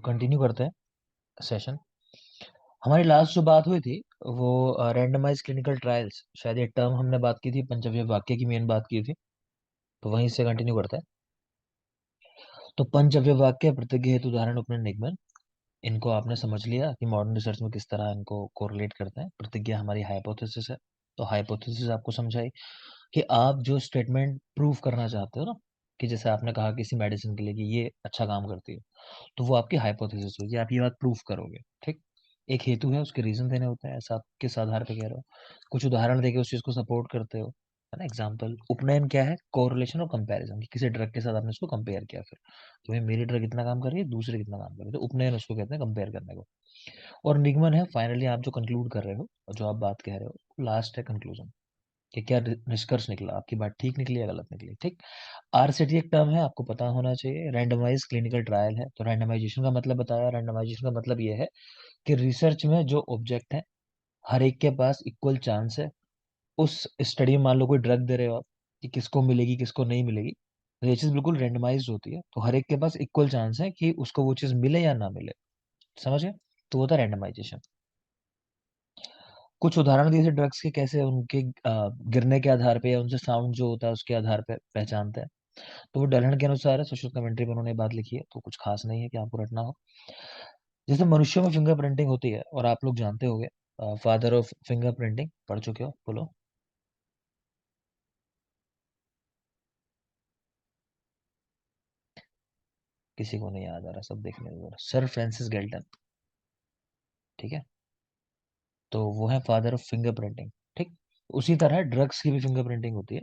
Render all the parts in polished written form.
Continue करते हैं session. हमारी लास्ट जो बात हुई थी वो रैंडमाइज क्लिनिकल ट्रायल्स, शायद ये टर्म हमने बात की थी, पंचव्य वाक्य की मेन बात की थी, तो वहीं से कंटिन्यू करते हैं। तो पंचव्य वाक्य, प्रतिज्ञा हेतु उदाहरण उपनयन निगमन, इनको आपने समझ लिया कि मॉडर्न रिसर्च में किस तरह इनको कोरिलेट करते हैं। प्रतिज्ञा हमारी हाइपोथेसिस है, तो हाइपोथेसिस आपको समझाई कि आप जो स्टेटमेंट प्रूव करना चाहते हो ना, कि जैसे आपने कहा किसी मेडिसिन के लिए कि ये अच्छा काम करती है, तो वो आपकी हाइपोथेसिस होगी, आप ये बात प्रूफ करोगे। ठीक। एक हेतु है, उसके रीजन देने होते हैं, ऐसा आप किस आधार पे कह रहे हो, कुछ उदाहरण देके उस चीज को सपोर्ट करते हो, है ना। एग्जाम्पल उपनयन क्या है, कोरिलेशन और कंपैरिजन, कि किसी ड्रग के साथ आपने उसको कंपेयर किया, फिर तो भाई मेरी ड्रग इतना काम कर रही है, दूसरी कितना काम कर रही है, तो उपनयन उसको कहते हैं कंपेयर करने को। और निगमन है फाइनली आप जो कंक्लूड कर रहे हो और जो आप बात कह रहे हो, लास्ट है कंक्लूजन, कि क्या निष्कर्ष निकला, आपकी बात ठीक निकली या गलत निकली। ठीक। आरसीटी एक टर्म है, आपको पता होना चाहिए, रैंडमाइज क्लिनिकल ट्रायल है। तो रैंडमाइजेशन का मतलब बताया, रैंडमाइजेशन का मतलब ये है कि रिसर्च में जो ऑब्जेक्ट है हर एक के पास इक्वल चांस है। उस स्टडी में मान लो कोई ड्रग दे रहे हो आप, कि किसको मिलेगी किसको नहीं मिलेगी, तो ये चीज बिल्कुल रैंडमाइज होती है, तो हर एक के पास इक्वल चांस है कि उसको वो चीज मिले या ना मिले। समझ गए, तो वो था रैंडमाइजेशन। कुछ उदाहरण दिए थे ड्रग्स के, कैसे उनके गिरने के आधार पे या उनसे साउंड जो होता है उसके आधार पे पहचानते हैं। तो वो डलन के अनुसार है, सोशल कमेंट्री में उन्होंने बात लिखी है, तो कुछ खास नहीं है कि आपको रटना हो। जैसे मनुष्यों में फिंगर प्रिंटिंग होती है, और आप लोग जानते होंगे, फादर ऑफ फिंगर प्रिंटिंग पढ़ चुके हो, बोलो। किसी को नहीं याद आ रहा, सब देखने को सर फ्रांसिस गेल्टन। ठीक है, तो वो है फादर ऑफ फिंगर प्रिंटिंग। ठीक। उसी तरह ड्रग्स की भी फिंगर प्रिंटिंग होती है,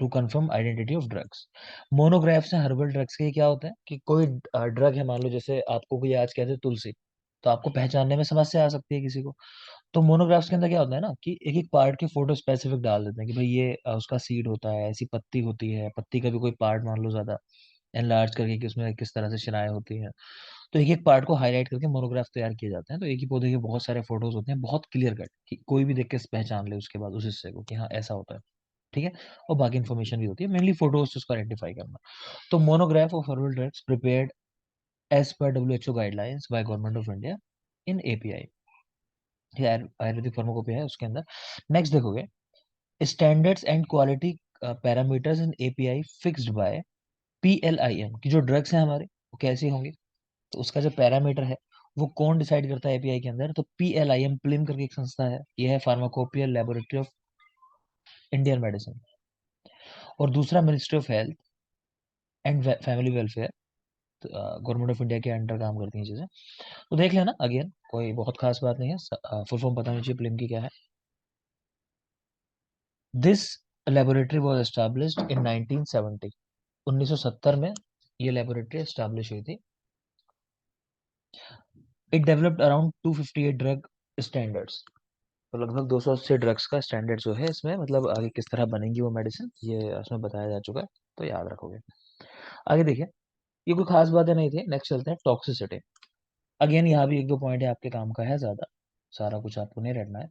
to confirm identity of drugs. Monographs हैं हर्बल ड्रग्स के, क्या होता है कि कोई ड्रग है, मान लो जैसे आपको कोई आज कहते हैं तुलसी, तो आपको पहचानने में समस्या आ सकती है किसी को। तो मोनोग्राफ्स के अंदर क्या होता है ना, कि एक एक पार्ट के फोटो स्पेसिफिक डाल देते हैं, कि भाई ये उसका सीड होता है, ऐसी पत्ती होती है, पत्ती का भी कोई पार्ट मान लो ज्यादा एनलार्ज करके कि उसमें किस तरह से शिराएं होती हैं। तो एक एक पार्ट को हाईलाइट करके मोनोग्राफ तैयार किए जाते हैं। तो एक ही पौधे के बहुत सारे फोटोज होते हैं, बहुत क्लियर कट, कि कोई भी देख के पहचान ले उसके बाद उस हिस्से को, कि हाँ ऐसा होता है। ठीक है। और बाकी इन्फॉर्मेशन भी होती है, मेनली फोटोज से उसको आइडेंटिफाई करना। तो monograph of herbal drugs prepared as per WHO guidelines by government of India in API, Ayurvedic pharmacopoeia है उसके अंदर। नेक्स्ट देखोगे, standards and quality parameters in API fixed by PLIM, की जो ड्रग्स हैं हमारे वो कैसी होंगी, तो उसका जो पैरामीटर है वो कौन डिसाइड करता है API के अंदर, तो PLIM, प्लिम करके एक संस्था है, ये है pharmacopoeia laboratory of Indian medicine. और दूसरा ministry of health and family welfare, government of India के अंडर काम करती हैं चीजें। तो देख लेना, अगेन कोई बहुत खास बात नहीं है, फुल फॉर्म पता नहीं चाहिए प्लिम की क्या है। This laboratory was established in 1970, 1970 में ये लेबोरेटरी एस्टैब्लिश हुई थी। It developed around 258 drug standards, तो लगभग 280 ड्रग्स का स्टैंडर्ड जो है इसमें, मतलब आगे किस तरह बनेंगी वो मेडिसिन, ये उसमें बताया जा चुका है, तो याद रखोगे। आगे देखिए, ये कोई खास बातें नहीं थी, नेक्स्ट चलते हैं टॉक्सिसिटी। अगेन यहाँ भी एक दो पॉइंट है, आपके काम का है, ज्यादा सारा कुछ आपको नहीं रटना है।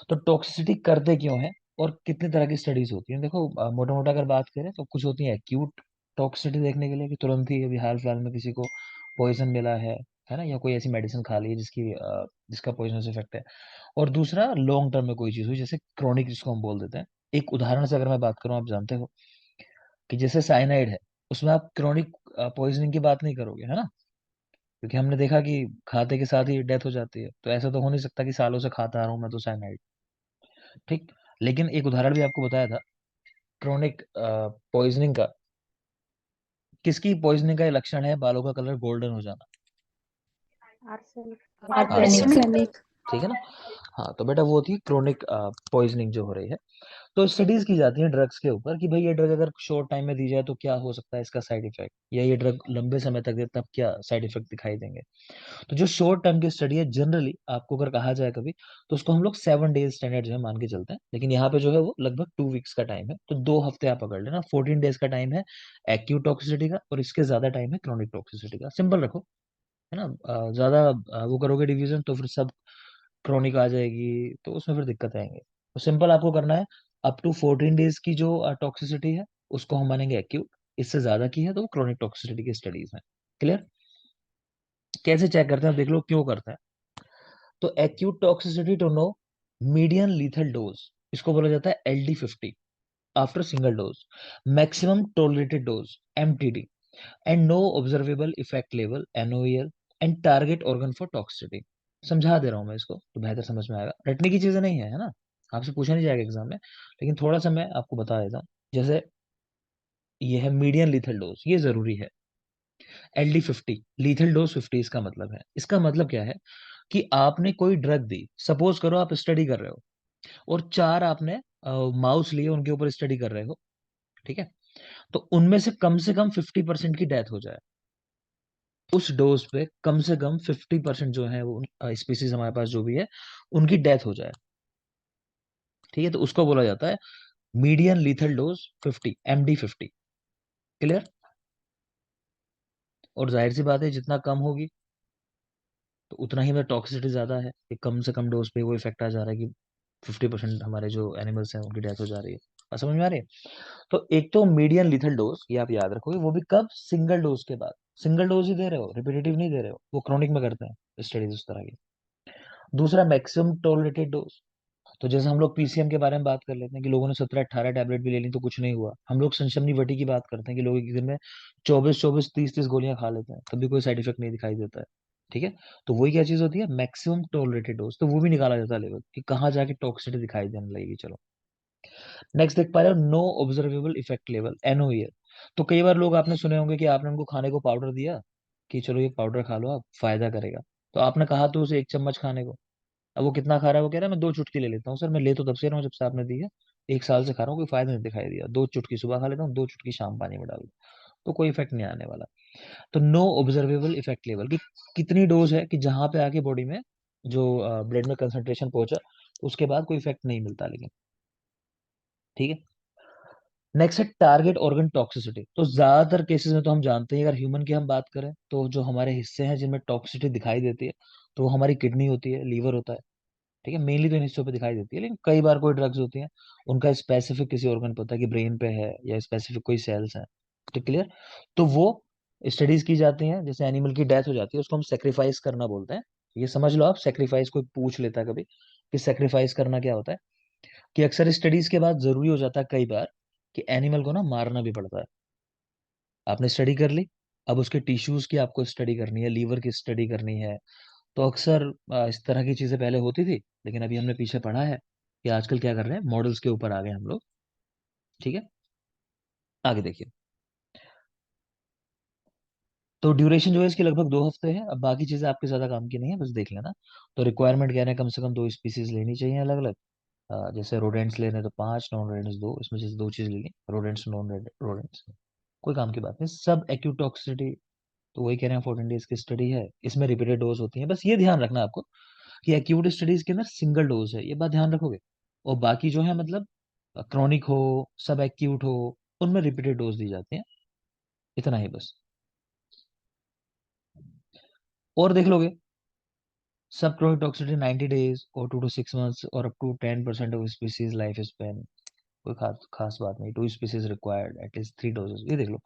तो टॉक्सिसिटी करते क्यों है और कितने तरह की स्टडीज होती है, देखो मोटा मोटा अगर बात करें तो कुछ होती है एक्यूट टॉक्सिसिटी देखने के लिए, कि तुरंत ही अभी हाल फिलहाल में किसी को पॉइजन मिला है ना, या कोई ऐसी मेडिसिन खा ली है जिसका पॉइजनस इफेक्ट है। और दूसरा लॉन्ग टर्म में कोई चीज हुई, जैसे क्रोनिक जिसको हम बोल देते हैं। एक उदाहरण से अगर मैं बात करूं, आप जानते हो कि जैसे साइनाइड है, उसमें आप क्रोनिक पॉइजनिंग की बात नहीं करोगे, है ना, क्योंकि हमने देखा कि खाते के साथ ही डेथ हो जाती है, तो ऐसा तो हो नहीं सकता कि सालों से खाता आ रहा हूं मैं तो साइनाइड। ठीक। लेकिन एक उदाहरण भी आपको बताया था क्रोनिक पॉइजनिंग का, किसकी पॉइजनिंग का ये लक्षण है, बालों का कलर गोल्डन हो जाना, आर्सेनिक। आर्सेनिक। ठीक है ना। हाँ, तो बेटा वो थी क्रोनिक पॉइजनिंग जो हो रही है। तो स्टडीज की जाती हैं ड्रग्स के ऊपर, कि भाई ये ड्रग अगर शॉर्ट टाइम में दी जाए तो क्या हो सकता है इसका साइड इफेक्ट, या ये ड्रग लंबे समय तक दे तब क्या साइड इफेक्ट दिखाई देंगे। तो जो शॉर्ट टर्म की स्टडी है, जनरली आपको अगर कहा जाए कभी, तो उसको हम लोग 7 डेज स्टैंडर्ड जो है मान के चलते हैं, लेकिन यहाँ पे जो है वो लगभग 2 वीक्स का टाइम है, तो 2 हफ्ते आप पकड़ लेना, 14 डेज का टाइम है एक्यूट टॉक्सिसिटी का, और इसके ज्यादा टाइम है क्रोनिक टॉक्सिसिटी का, सिंपल रखो, है ना। ज्यादा वो करोगे डिवीजन तो फिर सब क्रोनिक आ जाएगी, तो उसमें फिर दिक्कत आएंगे। तो सिंपल आपको करना है, अप टू 14 डेज की जो टॉक्सिसिटी है उसको हम मानेंगे एक्यूट, इससे ज्यादा की है तो वो क्रोनिक टॉक्सिसिटी की स्टडीज है। क्लियर। कैसे चेक करते हैं, देख लो क्यों करते हैं। तो acute toxicity to know median lethal dose, इसको बोला जाता है LD50 after single dose, maximum tolerated dose MTD, and no observable effect level NOEL, and target organ for toxicity. समझा दे रहा हूं मैं इसको तो बेहतर समझ में आएगा, रटने की चीजें नहीं है ना, आपसे पूछा नहीं जाएगा एग्जाम में, लेकिन थोड़ा सा मैं आपको बता देता हूँ। जैसे ये है मीडियन लीथल डोज, ये जरूरी है। LD50 लीथल डोज 50, इसका मतलब है, इसका मतलब क्या है कि आपने कोई ड्रग दी, सपोज करो आप स्टडी कर रहे हो और चार आपने माउस लिए, उनके ऊपर स्टडी कर रहे हो, ठीक है, तो उनमें से कम 50% की डेथ हो जाए, उस डोज पे कम 50% जो है वो स्पीसीज हमारे पास जो भी है उनकी डेथ हो जाए, ठीक है, तो उसको बोला जाता है median lethal dose 50, MD50। Clear? और जाहिर सी बात है जितना कम होगी तो उतना ही में टॉक्सिसिटी ज्यादा है, कि कम से कम डोज पे वो इफेक्ट आ जा रहा है कि 50% हमारे जो एनिमल्स हैं उनकी डेथ हो जा रही है। बात समझ में आ रही है? तो एक तो मीडियन लीथल डोज, ये आप याद रखोगे, वो भी कब, सिंगल डोज के बाद, सिंगल डोज ही दे रहे हो, रिपीटेटिव नहीं दे रहे हो, वो क्रोनिक में करते हैं स्टडीज उस तरह की। दूसरा मैक्सिमम टॉलरेटेड डोज, तो जैसे हम लोग PCM के बारे में बात कर लेते हैं कि लोगों ने 17-18 टैबलेट भी ले ली तो कुछ नहीं हुआ, हम लोग संशमनी वटी की बात करते हैं कि लोग एक दिन में 24-24, 30-30 गोलियां खा लेते हैं, तभी कोई साइड इफेक्ट नहीं दिखाई देता है, ठीक है। तो वही क्या चीज होती है, मैक्सिमम टॉलरेटेड डोज, तो वो भी निकाला जाता है लेवल कि कहाँ जाके टॉक्सिसिटी दिखाई देने लगेगी। चलो नेक्स्ट देख पा रहे हो, no observable effect level NOEL। तो कई बार लोग आपने सुने होंगे कि आपने उनको खाने को पाउडर दिया कि चलो ये पाउडर खा लो आप, फायदा करेगा, तो आपने कहा तो उसे 1 चम्मच खाने को, अब वो कितना खा रहा है, वो कह रहा है मैं 2 चुटकी ले लेता हूँ सर, मैं ले तो तब से रहा हूँ जब से आपने दी है, 1 साल से खा रहा हूँ, कोई फायदा नहीं दिखाई दिया, 2 चुटकी सुबह खा लेता हूँ, 2 चुटकी शाम पानी में डाल दो, तो कोई इफेक्ट नहीं आने वाला। तो नो ऑब्जर्वेबल इफेक्ट लेवल की कितनी डोज है कि जहां पे आके बॉडी में जो ब्लड में कंसंट्रेशन पहुंचा, उसके बाद कोई इफेक्ट नहीं मिलता, लेकिन ठीक है। नेक्स्ट है टारगेट ऑर्गन टॉक्सिसिटी। तो ज्यादातर केसेस में तो हम जानते हैं, अगर ह्यूमन की हम बात करें तो जो हमारे हिस्से हैं जिनमें टॉक्सिसिटी दिखाई देती है, तो वो हमारी किडनी होती है, लीवर होता है, ठीक है, मेनली तो इन हिस्सों पे दिखाई देती है, लेकिन कई बार कोई ड्रग्स होती हैं उनका स्पेसिफिक किसी ऑर्गन पे होता है कि ब्रेन पे है या स्पेसिफिक कोई सेल्स हैं, तो क्लियर। तो वो स्टडीज की जाती हैं, जैसे एनिमल की डेथ हो जाती है उसको हम सेक्रीफाइस करना बोलते हैं। ये समझ लो आप, सेक्रीफाइस कोई पूछ लेता है कभी कि सेक्रीफाइस करना क्या होता है, कि अक्सर स्टडीज के बाद जरूरी हो जाता है कई बार कि एनिमल को ना मारना भी पड़ता है। आपने स्टडी कर ली, अब उसके टिश्यूज की आपको स्टडी करनी है, लीवर की स्टडी करनी है, तो अक्सर इस तरह की चीजें पहले होती थी, लेकिन अभी हमने पीछे पढ़ा है कि आजकल क्या कर रहे हैं, मॉडल्स के ऊपर आ गए हम लोग, ठीक है। आगे देखिए, तो ड्यूरेशन जो है इसकी लगभग 2 हफ्ते है, अब बाकी चीजें आपके ज्यादा काम की नहीं है, बस देख लेना। तो रिक्वायरमेंट कह रहे हैं कम से कम 2 स्पीसीज लेनी चाहिए अलग अलग, जैसे रोडेंट्स लेने तो 5, नॉन रोडेंट्स 2, इसमें जैसे 2 चीज ले ली, रोडेंट्स नॉन रोडेंट्स, कोई काम की बात नहीं, सब एक्यूट टॉक्सिसिटी। तो वही कह रहे हैं 14 डेज की स्टडी है, इसमें रिपीटेड डोज होती है, बस ये ध्यान रखना आपको कि एक्यूट स्टडीज के अंदर सिंगल डोज है, ये बात ध्यान रखोगे। और बाकी जो है मतलब क्रॉनिक हो, सब एक्यूट हो, उनमें रिपीटेड डोज दी जाती है, इतना ही बस। और देख लोगे, सब क्रॉनिक टॉक्सिसिटी 90 डेज और 2 to 6 months और up to 10% of species life span, कोई खास खास बात नहीं, 2 स्पीसीज रिक्वायर्ड एटलीस्ट 3 डोजेस, ये देख लो,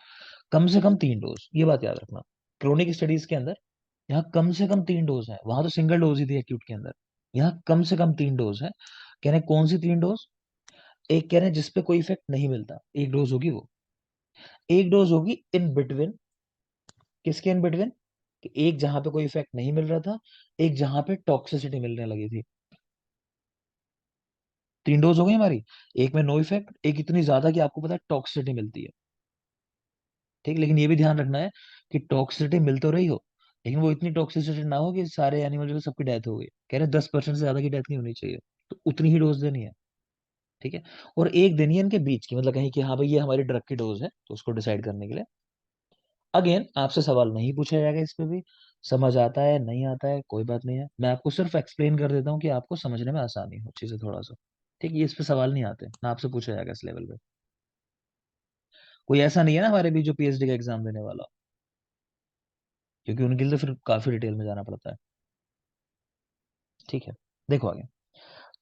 कम से कम 3 डोज, ये बात याद रखना। क्रोनिक स्टडीज के अंदर यहाँ कम से कम 3 डोज है, वहां तो सिंगल डोज ही थी एक्यूट के अंदर, यहाँ कम से कम 3 डोज है। कह रहे हैं कौन सी 3 डोज, एक कह रहे हैं जिसपे कोई इफेक्ट नहीं मिलता, एक डोज होगी वो, एक डोज होगी इन बिटवीन, किसके इन बिटवीन, कि एक जहां पे कोई इफेक्ट नहीं मिल रहा था, एक जहां पे टॉक्सिसिटी मिलने लगी थी, 3 डोज हो गई हमारी, एक में नो इफेक्ट, एक इतनी ज्यादा कि आपको पता है टॉक्सिसिटी मिलती है, ठीक, लेकिन ये भी ध्यान रखना है कि टॉक्सिसिटी मिल तो रही हो, लेकिन वो इतनी टॉक्सिसिटी ना हो कि सारे एनिमल जो है सबकी डेथ हो गई, कह रहे 10% से ज्यादा की डेथ नहीं होनी चाहिए, तो उतनी ही डोज देनी है, ठीक है। और एक देनी है इनके बीच की, मतलब कहीं कि हाँ भाई ये हमारी ड्रग की डोज है, तो उसको डिसाइड करने के लिए। अगेन आपसे सवाल नहीं पूछा जाएगा इस पे भी, समझ आता है नहीं आता है कोई बात नहीं है, मैं आपको सिर्फ एक्सप्लेन कर देता हूँ कि आपको समझने में आसानी हो चीजें थोड़ा सा, ठीक है, ये इस पे सवाल नहीं आते ना आपसे पूछा जाएगा इस लेवल पे, कोई ऐसा नहीं है ना हमारे बीच जो PhD का एग्जाम देने वाला, क्योंकि उनके लिए तो फिर काफी डिटेल में जाना पड़ता है, ठीक है। देखो आगे,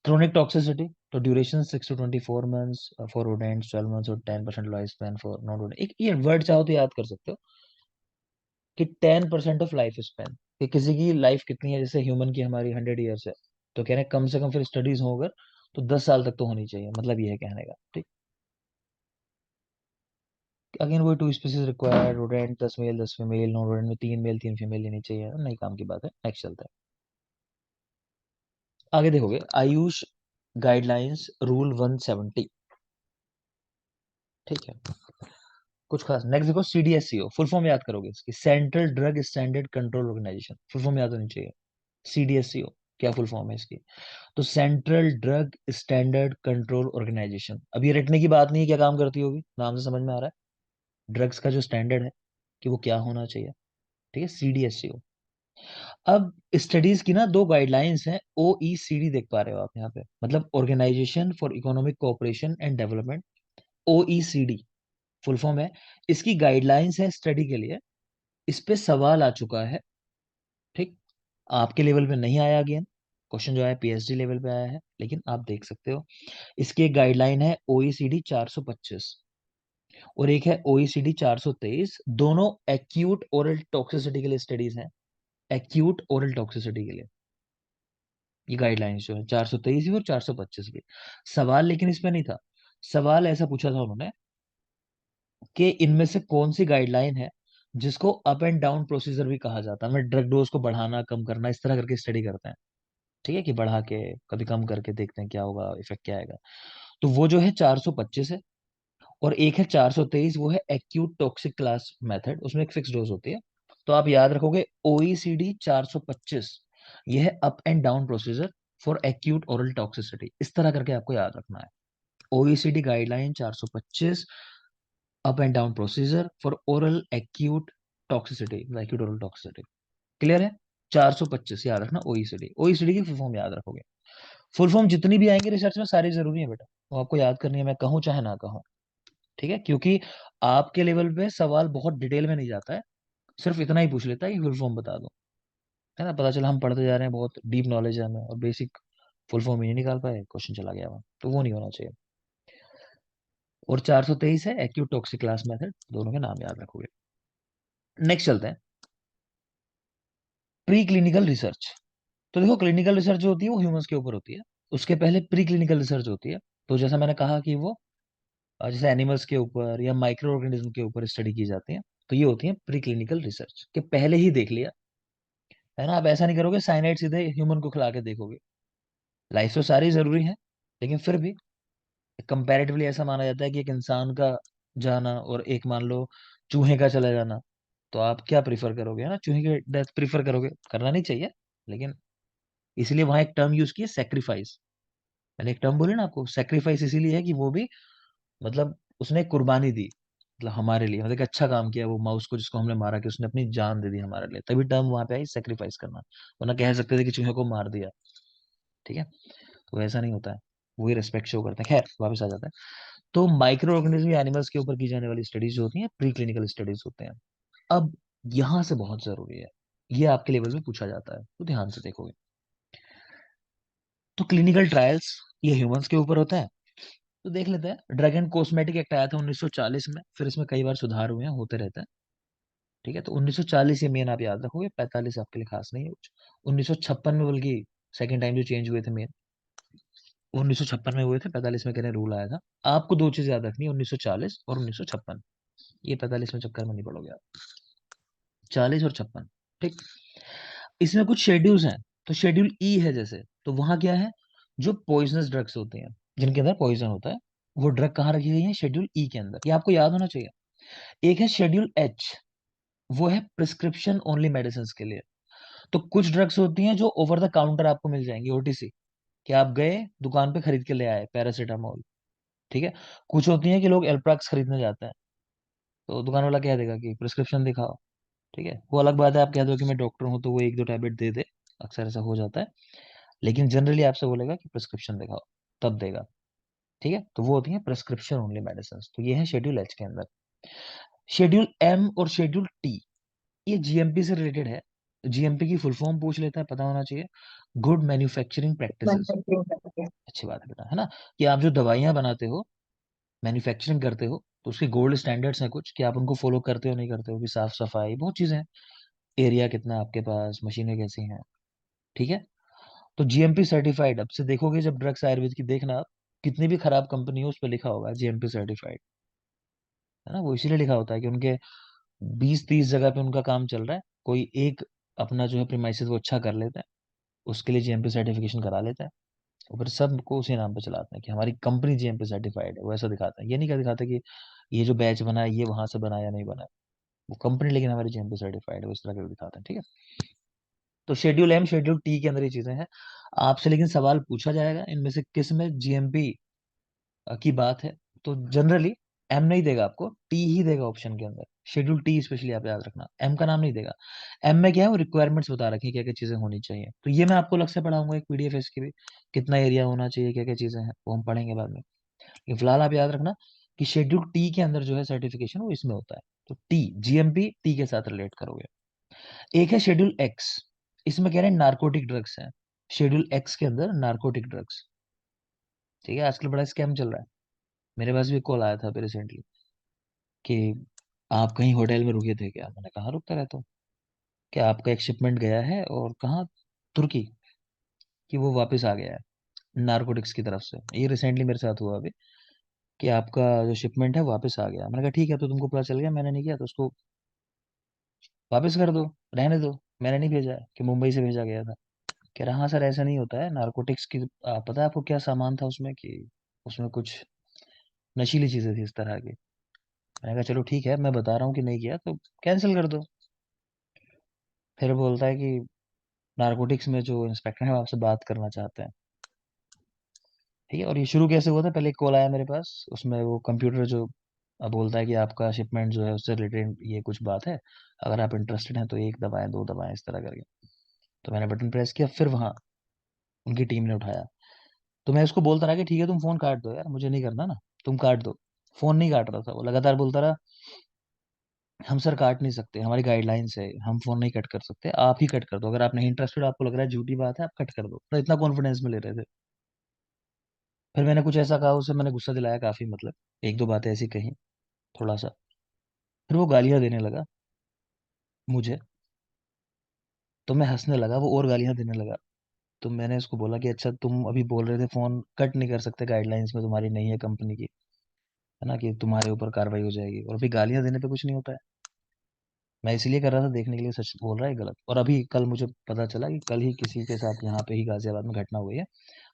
क्रोनिक टॉक्सिसिटी, तो duration 6 to 24 months for rodents, 12 months और 10% life span for non rodent, एक ये वर्ड चाहो तो याद कर सकते हो, कि 10% ऑफ लाइफ स्पैन, कि किसी की लाइफ कितनी है, जैसे ह्यूमन की हमारी 100 ईयर्स है, तो कह रहे हैं कम से कम फिर स्टडीज हो अगर तो 10 साल तक तो होनी चाहिए, मतलब ये है कहने का। ठीक, अगेन वही 2 species required, rodent 10 male 10 female, non rodent में 3 मेल 3 फीमेल लेनी चाहिए, नहीं काम की बात है। नेक्स्ट चलते हैं, आगे देखोगे आयुष गाइडलाइंस रूल 170। ठीक है, कुछ खास। नेक्स्ट देखो सीडीएससीओ, फुल फॉर्म याद करोगे इसकी, central drug standard control organisation, full form याद होनी चाहिए। सीडीएससीओ क्या फुल फॉर्म है इसकी? तो central drug standard control organisation. अब ये रटने की बात नहीं है, क्या काम करती होगी, नाम से समझ में आ रहा है, ड्रग्स का जो स्टैंडर्ड है कि वो क्या होना चाहिए। ठीक है, सीडीएससीओ। अब स्टडीज की ना दो गाइडलाइंस हैं, ओईसीडी देख पा रहे हो आप यहाँ पे, मतलब organisation for economic cooperation and development, OECD full form है। इसकी गाइडलाइंस है स्टडी के लिए, इस पे सवाल आ चुका है। ठीक, आपके लेवल पे नहीं आया, अगेन क्वेश्चन जो है पीएचडी लेवल पे आया है, लेकिन आप देख सकते हो इसकी एक गाइडलाइन है ओईसीडी 425 और एक है ओईसीडी 423, दोनों एक्यूट ओरल टॉक्सिसिटी के लिए स्टडीज हैं, एक्यूट ओरल टॉक्सिसिटी के लिए। ये गाइडलाइंस जो है 423 भी और 425 भी। सवाल लेकिन इसमें नहीं था, सवाल ऐसा पूछा था उन्होंने कि इनमें से कौन सी गाइडलाइन है जिसको अप एंड डाउन प्रोसीजर भी कहा जाता है, हमें ड्रग डोज को बढ़ाना कम करना इस तरह करके स्टडी करते हैं। ठीक है, कि बढ़ा के कभी कम करके देखते हैं क्या होगा, इफेक्ट क्या आएगा। तो वो जो है 425 है, और एक है 423, वो है एक्यूट टॉक्सिक क्लास मेथड, उसमें एक फिक्स डोज होती है। तो आप याद रखोगे ओईसीडी 425, यह है up and down procedure for acute oral toxicity, इस तरह करके आपको याद रखना है। OECD guideline 425, up and down procedure for oral acute toxicity, acute oral toxicity. Clear है? 425 याद रखना, ओईसीडी, ओईसीडी की फुल फॉर्म याद रखोगे। फुल फॉर्म जितनी भी आएंगी रिसर्च में सारी जरूरी है बेटा, वो आपको याद करनी है, मैं कहूँ चाहे ना कहूँ। ठीक है, क्योंकि आपके लेवल पे सवाल बहुत डिटेल में नहीं जाता है, सिर्फ इतना ही पूछ लेता है कि फुल फॉर्म बता दो, है ना, पता चला हम पढ़ते जा रहे हैं, बहुत डीप नॉलेज है हमें और बेसिक फुल फॉर्म ही नहीं निकाल पाए, क्वेश्चन चला गया वहाँ, तो वो नहीं होना चाहिए। और 423 है एक्यूट टॉक्सिक क्लास मेथड, दोनों के नाम याद रखोगे। नेक्स्ट चलते हैं, प्री क्लिनिकल रिसर्च। तो देखो क्लिनिकल रिसर्च जो होती है वो ह्यूमंस के ऊपर होती है, उसके पहले प्री क्लिनिकल रिसर्च होती है। तो जैसा मैंने कहा कि वो जैसे एनिमल्स के ऊपर या माइक्रो ऑर्गेनिज्म के ऊपर स्टडी की जाती है, तो ये होती है प्री क्लिनिकल रिसर्च, के पहले ही देख लिया, है ना। आप ऐसा नहीं करोगे साइनाइड सीधे ह्यूमन को खिला के देखोगे, लाइफ तो सारी जरूरी है, लेकिन फिर भी कंपैरेटिवली ऐसा माना जाता है कि एक इंसान का जाना और एक मान लो चूहे का चला जाना, तो आप क्या प्रीफर करोगे, है ना, चूहे की डेथ प्रीफर करोगे, करना नहीं चाहिए, लेकिन इसलिए वहां एक टर्म यूज की है, सेक्रीफाइस। मैंने एक टर्म बोली ना आपको, सेक्रीफाइस इसीलिए है कि वो भी मतलब उसने एक कुर्बानी दी, मतलब हमारे लिए, मतलब एक अच्छा काम किया वो माउस को जिसको हमने मारा, कि उसने अपनी जान दे दी हमारे लिए, तभी टर्म वहां पे आई सेक्रीफाइस करना, वरना कह सकते थे कि चूहे को मार दिया। ठीक है, तो ऐसा नहीं होता है, वही रेस्पेक्ट शो करते हैं। खैर वापस आ जाता है, तो माइक्रो ऑर्गेनिज्म या एनिमल्स के ऊपर की जाने वाली स्टडीज जो होती हैं प्री क्लिनिकल स्टडीज होते हैं। अब यहां से बहुत जरूरी है, ये आपके लेवल में पूछा जाता है, तो ध्यान से देखोगे। तो क्लिनिकल ट्रायल्स ये ह्यूमंस के ऊपर होता है, तो देख लेते हैं। ड्रग एंड कॉस्मेटिक एक्ट आया था 1940 में, फिर इसमें कई बार सुधार हुए हैं, होते रहते हैं। ठीक है, तो 1940 ये मेन आप याद रखोगे, 45 आपके लिए खास नहीं है कुछ। 1956 में बल्कि सेकंड टाइम जो चेंज हुए थे मेन, 1956 में हुए थे, 45 में कहने रूल आया था। आपको दो चीज याद रखनी है, 1940 और 1956, ये 45 में चक्कर में नहीं पड़ोगे आप, 40 और 56। ठीक, इसमें कुछ शेड्यूल्स हैं, तो शेड्यूल ई है जैसे, तो वहां क्या है, जो पॉइजनस ड्रग्स होते हैं जिनके अंदर पॉइजन होता है, वो ड्रग कहाँ रखी गई है, शेड्यूल ई के अंदर, ये आपको याद होना चाहिए। एक है शेड्यूल एच, वो है प्रिस्क्रिप्शन ओनली मेडिसिन के लिए। तो कुछ ड्रग्स होती हैं जो ओवर द काउंटर आपको मिल जाएंगी, ओटीसी, कि आप गए दुकान पे खरीद के ले आए पैरासीटामोल। ठीक है, कुछ होती हैं कि लोग एल्प्राक्स खरीदने जाते हैं, तो दुकान वाला कह देगा कि प्रिस्क्रिप्शन दिखाओ। ठीक है, वो अलग बात है, आप कह दो कि मैं डॉक्टर हूँ तो वो एक दो टैबलेट दे दे, अक्सर ऐसा हो जाता है, लेकिन जनरली आपसे बोलेगा कि प्रिस्क्रिप्शन दिखाओ, तब देगा। ठीक है, तो वो होती है प्रिस्क्रिप्शन ओनली मेडिसिन, तो ये है शेड्यूल एच के अंदर। शेड्यूल एम और शेड्यूल टी, ये जीएमपी से रिलेटेड है। जीएमपी की फुल फॉर्म पूछ लेता है, पता होना चाहिए, गुड मैन्युफैक्चरिंग प्रैक्टिसेस। मैन्युफैक्चरिंग करते हैं। अच्छी बात है बेटा, है ना, कि आप जो दवाइयां बनाते हो, मैन्युफैक्चरिंग करते हो, तो उसके गोल्ड स्टैंडर्ड्स हैं कुछ कि आप उनको फॉलो करते हो नहीं करते हो, भी साफ सफाई बहुत चीजें हैं, एरिया कितना है आपके पास, मशीनें कैसी हैं, ठीक है। तो जीएमपी सर्टिफाइड, अब से देखोगे जब ड्रग्स आयुर्वेद की देखना आप, कितनी भी खराब कंपनी हो उस पर लिखा होगा जीएमपी सर्टिफाइड, है ना। वो इसीलिए लिखा होता है कि उनके 20-30 जगह पे उनका काम चल रहा है, कोई एक अपना जो है प्रीमाइसेस वो अच्छा कर लेता है, उसके लिए जीएमपी सर्टिफिकेशन करा लेता है, और फिर सबको उसी नाम पे चलाते हैं कि हमारी कंपनी जीएमपी सर्टिफाइड है। वो ऐसा दिखाता है, ये नहीं क्या दिखाता कि ये जो बैच बना है ये वहां से बना या नहीं बना है, वो कंपनी लेकिन हमारी जीएमपी सर्टिफाइड है, वो इस तरह के दिखाते हैं, ठीक है। तो शेड्यूल एम शेड्यूल टी के अंदर ये चीजें हैं। आपसे लेकिन सवाल पूछा जाएगा इनमें से किस में जीएमपी की बात है, तो जनरली एम नहीं देगा आपको, टी ही देगा ऑप्शन के अंदर। शेड्यूल टी स्पेशली आप याद रखना, एम का नाम नहीं देगा। एम में क्या है, वो रिक्वायरमेंट्स बता रखी है क्या क्या चीजें होनी चाहिए, तो ये मैं आपको अलग से पढ़ाऊंगा एक पीडीएफ है इसकी भी, कितना एरिया होना चाहिए, क्या क्या चीजें हैं वो हम पढ़ेंगे बाद में। लेकिन फिलहाल आप याद रखना कि शेड्यूल टी के अंदर जो है सर्टिफिकेशन वो इसमें होता है। तो टी जीएमपी टी के साथ रिलेट करोगे। एक है शेड्यूल एक्स, इसमें कह रहे हैं नार्कोटिक ड्रग्स हैं। शेड्यूल एक्स के अंदर नार्कोटिक ड्रग्स, ठीक है। आजकल बड़ा स्कैम चल रहा है, मेरे पास भी कॉल आया था अभी रिसेंटली कि आप कहीं होटल में रुके थे क्या, मैंने कहा रुकता रहता हूँ, क्या आपका एक शिपमेंट गया है और कहाँ, तुर्की, कि वो वापस आ गया है नार्कोटिक्स की तरफ से। ये रिसेंटली मेरे साथ हुआ अभी कि आपका जो शिपमेंट है वापस आ गया। मैंने कहा ठीक है, तो तुमको पता चल गया, मैंने नहीं किया, तो उसको वापस कर दो, रहने दो, मैंने नहीं भेजा है, कि मुंबई से भेजा गया था। कह रहा हाँ सर ऐसा नहीं होता है, नार्कोटिक्स की पता है आपको क्या सामान था उसमें, कि उसमें कुछ नशीली चीजें थी इस तरह की। मैंने कहा चलो ठीक है, मैं बता रहा हूँ कि नहीं किया तो कैंसिल कर दो। फिर बोलता है कि नारकोटिक्स में जो इंस्पेक्टर है वो आपसे बात करना चाहते हैं, ठीक है। और ये शुरू कैसे हुआ था, पहले एक कॉल आया मेरे पास, उसमें वो कंप्यूटर जो बोलता है कि आपका शिपमेंट जो है उससे रिलेटेड ये कुछ बात है, अगर आप इंटरेस्टेड हैं तो एक दबाएं, दो दबाएं, इस तरह करके। तो मैंने बटन प्रेस किया, फिर वहाँ उनकी टीम ने उठाया। तो मैं उसको बोलता रहा कि ठीक है तुम फोन काट दो यार, मुझे नहीं करना ना, तुम काट दो। फोन नहीं काट रहा था वो, लगातार बोलता रहा हम सर काट नहीं सकते, हमारी गाइडलाइंस है, हम फोन नहीं कट कर सकते, आप ही कट कर दो, अगर आप नहीं इंटरेस्टेड, आपको लग रहा है झूठी बात है, आप कट कर दो। तो इतना कॉन्फिडेंस में ले रहे थे। फिर मैंने कुछ ऐसा कहा उसे, मैंने गुस्सा दिलाया काफी, मतलब एक दो बातें ऐसी कही थोड़ा सा, फिर वो गालियां देने लगा मुझे। तो मैं हंसने लगा, वो और गालियां देने लगा। तो मैंने उसको बोला कि अच्छा तुम अभी बोल रहे थे फोन कट नहीं कर सकते, गाइडलाइंस में तुम्हारी नहीं है कंपनी की, है ना, कि तुम्हारे ऊपर कार्रवाई हो जाएगी, और अभी गालियां देने पे कुछ नहीं होता है। मैं इसलिए कर रहा था देखने के लिए सच बोल रहा है गलत। और अभी कल मुझे पता चला कि कल ही किसी के साथ यहाँ पे ही गाजियाबाद में घटना हुई है,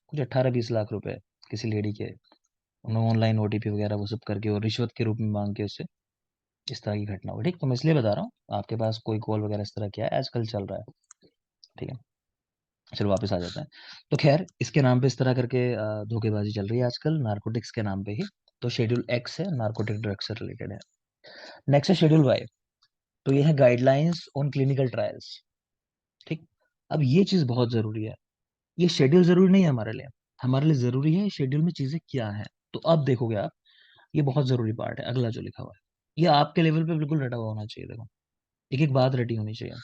कुछ 18-20 लाख रुपए किसी लेडी के, उन्होंने ऑनलाइन ओटीपी वगैरह वो सब करके और रिश्वत के रूप में मांग के उससे इस तरह की घटना हुई, ठीक। तो मैं इसलिए बता रहा हूँ, आपके पास कोई कॉल वगैरह इस तरह क्या है आजकल चल रहा है, ठीक है। चलो वापस आ जाता है। तो खैर इसके नाम पे इस तरह करके धोखेबाजी चल रही है आजकल नारकोटिक्स के नाम पे ही। तो शेड्यूल एक्स है, नारकोटिक ड्रग्स से रिलेटेड है। नेक्स्ट है शेड्यूल वाई, तो ये है गाइडलाइंस ऑन क्लिनिकल ट्रायल्स, ठीक। अब ये चीज बहुत जरूरी है, ये शेड्यूल जरूरी नहीं है हमारे लिए, हमारे लिए जरूरी है शेड्यूल में चीजें क्या है। तो अब देखोगे आप, ये बहुत जरूरी पार्ट है अगला जो लिखा हुआ है, ये आपके लेवल पे बिल्कुल रटा हुआ होना चाहिए, देखो एक एक बात रटी होनी चाहिए।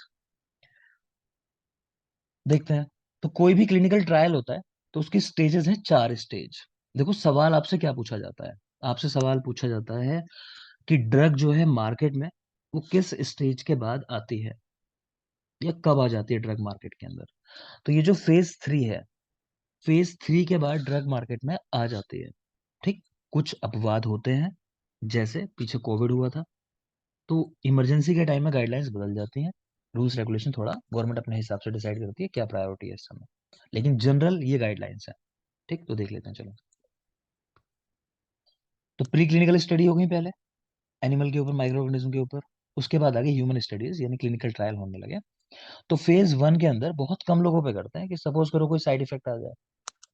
देखते हैं। तो कोई भी क्लिनिकल ट्रायल होता है तो उसकी स्टेजेस हैं, 4 स्टेज। देखो सवाल आपसे क्या पूछा जाता है, आपसे सवाल पूछा जाता है कि ड्रग जो है मार्केट में वो किस स्टेज के बाद आती है, या कब आ जाती है ड्रग मार्केट के अंदर। तो ये जो फेज 3 है, फेज 3 के बाद ड्रग मार्केट में आ जाती है, ठीक। कुछ अपवाद होते हैं, जैसे पीछे कोविड हुआ था, तो इमरजेंसी के टाइम में गाइडलाइंस बदल जाती हैं, रूल्स रेगुलेशन थोड़ा गवर्नमेंट अपने हिसाब से डिसाइड करती है क्या प्रायोरिटी है इस समय, लेकिन जनरल ये गाइडलाइंस है, ठीक। तो देख लेते हैं चलो। तो प्री क्लिनिकल स्टडी हो गई पहले, एनिमल के ऊपर, माइक्रो ऑर्गेनिज्म के ऊपर, उसके बाद आगे ह्यूमन स्टडीज यानी क्लिनिकल ट्रायल होने लगे। तो फेज 1 के अंदर बहुत कम लोगों पे करते हैं, कि सपोज करो कोई साइड इफेक्ट आ जाए,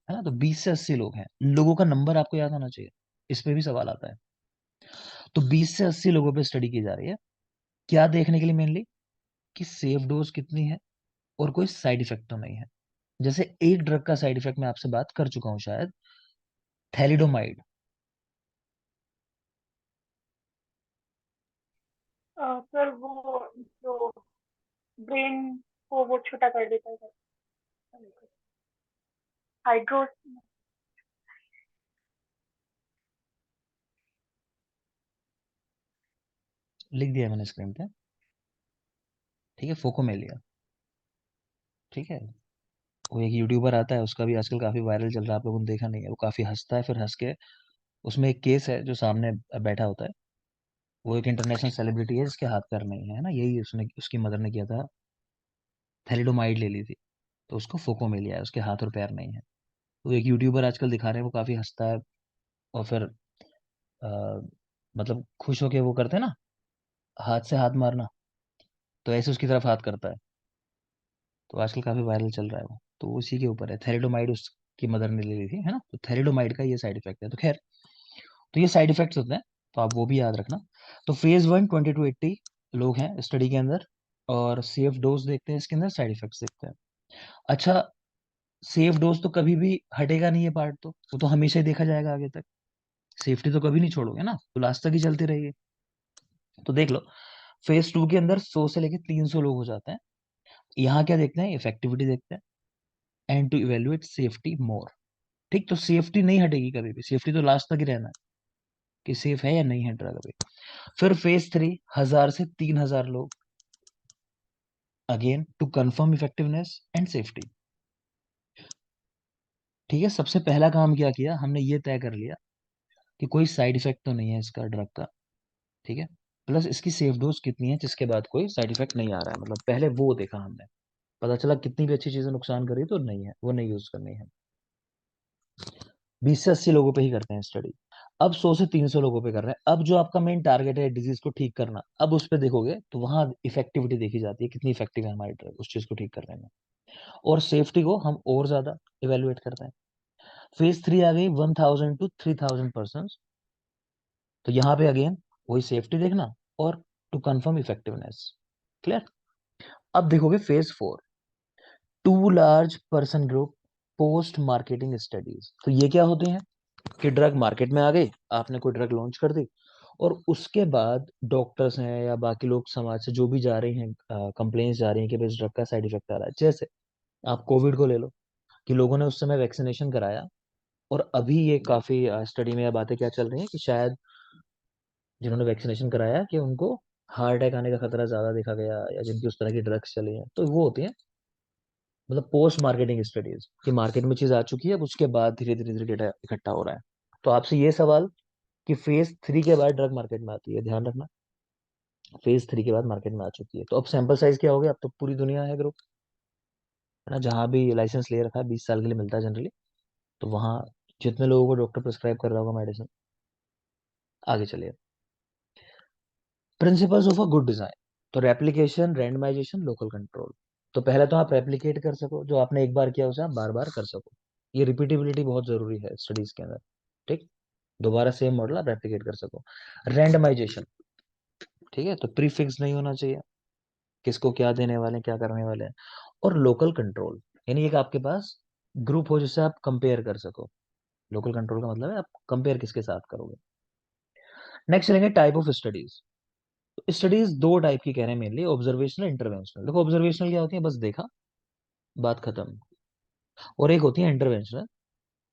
है ना, तो 20 से 80 लोग हैं, लोगों का नंबर आपको याद होना चाहिए, इस पे भी सवाल आता है। तो 20 से 80 लोगों पे स्टडी की जा रही है, क्या देखने के लिए मेनली, कि सेफ डोज कितनी है और कोई साइड इफेक्ट तो नहीं है। जैसे एक ड्रग का साइड इफेक्ट मैं आपसे बात कर चुका हूँ शायद, थैलिडोमाइड। सर वो जो ब्रेन को वो छोटा कर देता है, हाइड्रो। लिख दिया मैंने स्क्रीन पे। ठीक है, फोकोमेलिया। ठीक है। वो एक यूट्यूबर आता है, उसका भी आजकल काफी वायरल चल रहा है, आप लोगों ने देखा नहीं है? वो काफी हंसता है, फिर हंस के उसमें एक केस है जो सामने बैठा होता है। वो एक इंटरनेशनल सेलिब्रिटी है जिसके हाथ पैर नहीं है ना, यही उसने उसकी मदर ने किया था, थैलिडोमाइड ले ली थी, तो उसको फोकोमेलिया है, उसके हाथ और पैर नहीं है। तो एक यूट्यूबर आजकल दिखा रहे हैं, वो काफी हंसता है, और फिर अ, मतलब खुश होके वो करते हैं ना, हाथ से हाथ मारना, तो ऐसे उसकी तरफ हाथ करता है। तो आजकल काफी वायरल चल रहा है वो, तो उसी के ऊपर है, थैलिडोमाइड उसकी मदर ने ले ली थी, है ना, तो थैलिडोमाइड का ये साइड इफेक्ट है। तो खैर, तो ये साइड इफेक्ट्स होते हैं, तो आप वो भी याद रखना। तो फेज 1 20 to 80 लोग हैं स्टडी के अंदर, और सेफ डोज देखते हैं इसके अंदर, साइड इफेक्ट्स देखते हैं। अच्छा, सेफ डोज तो कभी भी हटेगा नहीं, ये पार्ट तो वो तो हमेशा ही देखा जाएगा आगे तक। सेफ्टी तो कभी नहीं छोड़ोगे ना, तो लास्ट तक ही चलती रहेगी। तो देख लो, फेज 2 के अंदर 100 से लेके 300 लोग हो जाते हैं। यहाँ क्या देखते हैं, इफेक्टिविटी देखते हैं, एंड टू इवेल्युएट सेफ्टी मोर। ठीक, तो सेफ्टी नहीं हटेगी कभी भी, सेफ्टी तो लास्ट तक ही रहना है, कि सेफ है या नहीं है ड्रग अभी। फिर फेज 3, 1000 से 3000 लोग, again to confirm effectiveness and safety. ठीक है, सबसे पहला काम क्या किया हमने, ये तय कर लिया कि कोई साइड इफेक्ट तो नहीं है इसका ड्रग का। ठीक है, प्लस इसकी सेफ डोज कितनी है, जिसके बाद कोई साइड इफेक्ट नहीं आ रहा है, मतलब पहले वो देखा हमने, पता चला कितनी भी अच्छी चीजें नुकसान कर रही है तो नहीं है, वो नहीं यूज करनी है। 20 से 80 लोगों पे ही करते हैं स्टडी। अब 100 से 300 लोगों पे कर रहे हैं। अब जो आपका मेन टारगेट है डिजीज को ठीक करना, अब उस पे देखोगे तो वहां इफेक्टिविटी देखी जाती है, कितनी इफेक्टिव है हमारी ड्रग उस चीज को ठीक करने में। और सेफ्टी को हम और ज्यादा इवेलुएट करते हैं। फेज 3 आ गई 1000 to 3000 पर्सन। तो यहाँ पे अगेन वही सेफ्टी देखना, और टू कंफर्म इफेक्टिवनेस। क्लियर। अब देखोगे phase 4, to large person group post marketing studies. तो ये क्या होते हैं, कि ड्रग मार्केट में आ गई, आपने कोई ड्रग लॉन्च कर दी, और उसके बाद डॉक्टर्स हैं या बाकी लोग समाज से जो भी जा रहे हैं, कंप्लेन्स जा रही हैं कि भाई इस ड्रग का साइड इफेक्ट आ रहा है। जैसे आप कोविड को ले लो, कि लोगों ने उस समय वैक्सीनेशन कराया, और अभी ये काफी स्टडी में ये बातें क्या चल रही हैं, कि शायद जिन्होंने वैक्सीनेशन कराया कि उनको हार्ट अटैक आने का खतरा ज्यादा देखा गया, या जिनकी उस तरह की ड्रग्स चली हैं, तो वो होती है मतलब पोस्ट मार्केटिंग स्टडीज, कि मार्केट में चीज आ चुकी है, अब उसके बाद धीरे धीरे धीरे डेटा इकट्ठा हो रहा है। तो आपसे ये सवाल, कि फेज 3 के बाद ड्रग मार्केट में आती है, ध्यान रखना, फेज 3 के बाद मार्केट में आ चुकी है, तो अब सैंपल साइज क्या हो गया, अब तो पूरी दुनिया है ग्रुप, है ना, जहाँ भी लाइसेंस ले रखा है 20 साल के लिए मिलता है जनरली, तो वहाँ जितने लोगों को डॉक्टर प्रिस्क्राइब कर रहा होगा मेडिसिन। आगे चलिए, principles of a good design. तो रेप्लिकेशन, रैंडमाइजेशन, लोकल कंट्रोल। तो पहले तो आप रेप्लिकेट कर सको, जो आपने एक बार किया उसे आप बार बार कर सको। ये रिपीटेबिलिटी बहुत जरूरी है स्टडीज के अंदर। ठीक, दोबारा सेम मॉडल आप रेप्लिकेट कर सको। रैंडमाइजेशन, ठीक है, तो प्रीफिक्स नहीं होना चाहिए, किसको क्या देने वाले हैं, क्या करने वाले हैं। और लोकल कंट्रोल, यानी एक आपके पास ग्रुप हो जिससे आप कंपेयर कर सको। लोकल कंट्रोल का मतलब है आप कंपेयर किसके साथ करोगे। नेक्स्ट चलेंगे टाइप ऑफ स्टडीज। स्टडीज दो टाइप की कह रहे हैं मेनली, ऑब्जर्वेशनल, इंटरवेंशनल। देखो ऑब्जर्वेशनल क्या होती है, बस देखा, बात खत्म। और एक होती है इंटरवेंशनल,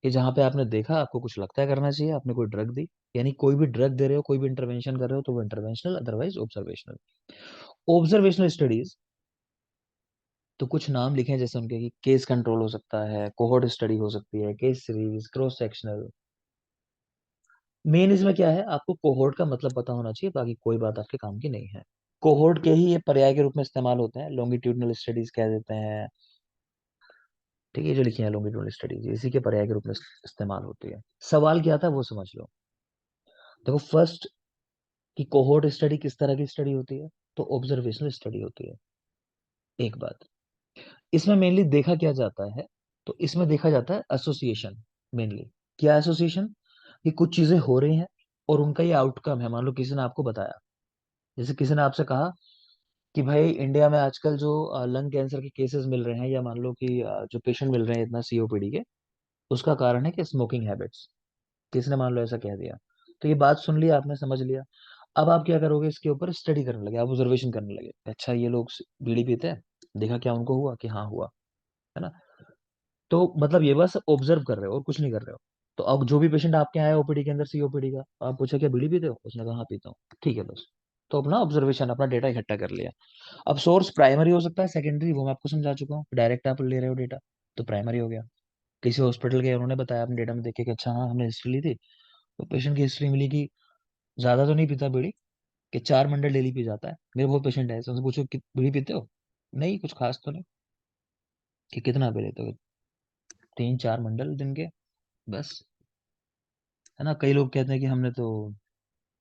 कि जहां पे आपने देखा, आपको कुछ लगता है करना चाहिए, आपने कोई ड्रग दी, यानी कोई भी ड्रग दे रहे हो, कोई भी इंटरवेंशन कर रहे हो, तो वो interventional, otherwise observational. Observational studies, तो कुछ नाम लिखे हैं जैसे उनके, कि केस कंट्रोल हो सकता है, कोहोर्ट स्टडी हो सकती है, case series, cross sectional. Main इसमें क्या है, आपको कोहोर्ट का मतलब पता होना चाहिए, बाकी कोई बात आपके काम की नहीं है। कोहोर्ट के ही ये पर्याय के रूप में इस्तेमाल होते हैं, लॉन्गिट्यूडनल स्टडीज कह देते हैं। ठीक है, ये जो लिखी है लॉन्गिट्यूडनल स्टडीज, इसी के पर्याय के रूप में इस्तेमाल होती है। सवाल क्या था वो समझ लो। देखो फर्स्ट, कि कोहोर्ट स्टडी किस तरह की स्टडी होती है, तो ऑब्जर्वेशनल स्टडी होती है। एक बात, इसमें मेनली देखा क्या जाता है, तो इसमें देखा जाता है एसोसिएशन मेनली। क्या एसोसिएशन, कि कुछ चीजें हो रही हैं, और उनका ये आउटकम है। मान लो किसी ने आपको बताया, जैसे किसी ने आपसे कहा कि भाई इंडिया में आजकल जो लंग कैंसर के केसेस मिल रहे हैं, या मान लो कि जो पेशेंट मिल रहे हैं इतना सीओपीडी के, उसका कारण है कि स्मोकिंग हैबिट्स। किसी ने मान लो ऐसा कह दिया, तो ये बात सुन लिया आपने, समझ लिया। अब आप क्या करोगे, इसके ऊपर स्टडी करने लगे, आप ऑब्जर्वेशन करने लगे, अच्छा ये लोग बीड़ी पीते हैं, देखा क्या उनको हुआ, कि हाँ हुआ, है ना। तो मतलब ये बस ऑब्जर्व कर रहे हो और कुछ नहीं कर रहे हो। तो अब जो भी पेशेंट आपके आया ओपीडी के अंदर, सीओपीडी का, आप पूछा क्या बीड़ी पीते हो, उसने कहा हाँ पीता हूँ, ठीक है बस। तो अपना ऑब्जर्वेशन, अपना डेटा इकट्ठा कर लिया। अब सोर्स प्राइमरी हो सकता है, सेकेंडरी वो मैं आपको समझा चुका हूँ। डायरेक्ट आप ले रहे हो डेटा तो प्राइमरी हो गया। किसी हॉस्पिटल गए, उन्होंने बताया अपने डेटा में देखे कि अच्छा हाँ हमने हिस्ट्री ली थी, तो पेशेंट की हिस्ट्री मिली कि ज्यादा तो नहीं पीता बीड़ी, कि 4 मंडल डेली पी जाता है। मेरे बहुत पेशेंट है, उनसे पूछो कि बीड़ी पीते हो, नहीं कुछ खास तो नहीं। कि कितना पी लेते हो, 3-4 मंडल दिन के, बस। है ना, कई लोग कहते हैं कि हमने तो